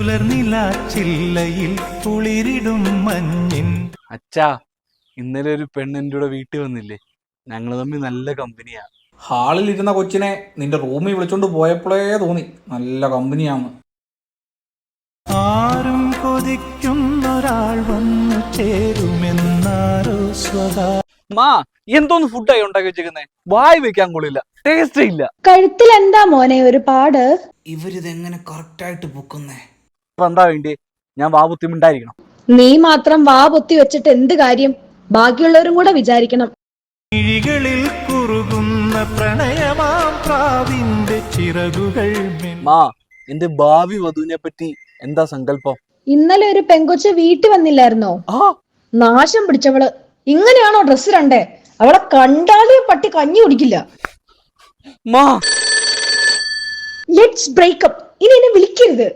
പുലർനിലാച്ചില്ലയിൽ കുളിരിടും മഞ്ഞിൻ. അച്ഛാ, ഇന്നലെ ഒരു പെണ്ണ് എൻ്റെ കൂടെ വീട്ടിൽ വന്നില്ലേ? ഞങ്ങൾ തമ്മിൽ നല്ല കമ്പനിയാ. ഹാളിലിരുന്ന കൊച്ചിനെ നിന്റെ റൂമിൽ വിളിച്ചോണ്ട് പോയപ്പോഴേ തോന്നി നല്ല കമ്പനിയാന്ന്. ആരും കൊതിക്കുന്നൊരാൾ വന്നു ചേരുമെന്നാരോ സ്വകാ. മാ, എന്തോന്ന് ഫുഡായി ഉണ്ടാക്കി വെച്ചേക്കുന്നേ? വായി വെക്കാൻ കൊള്ളില്ല, ടേസ്റ്റ് ഇല്ല. കഴുത്തിൽ എന്താ മോനെ ഒരു പാട്? ഇവരിതെങ്ങനെ കറക്റ്റായിട്ട് പൊക്കുന്നേ? ഇപ്പൊ എന്താ വേണ്ടി? ഞാൻ വാപുത്തി മിണ്ടായിരിക്കണം. നീ മാത്രം വാ പൊത്തി വെച്ചിട്ട് എന്ത് കാര്യം? ബാക്കിയുള്ളവരും കൂടെ വിചാരിക്കണം. കിഴികളിൽ കുറുകുന്ന പ്രണയമാം പ്രാവിന്റെ ചിറകുകൾ മാ, എന്റെ ഭാവി വധുവിനെ പറ്റി എന്താ സങ്കല്പം? ഇന്നലെ ഒരു പെങ്കൊച്ച് വീട്ടിൽ വന്നില്ലായിരുന്നോ? നാശം പിടിച്ചവള്. ഇങ്ങനെയാണോ ഡ്രസ് രണ്ടേ? അവളെ കണ്ടാലേ പട്ടി കഞ്ഞി കുടിക്കില്ല. മാ, ലെറ്റ്സ് ബ്രേക്കപ്പ്. ഇനി എന്നെ വിളിക്കരുത്.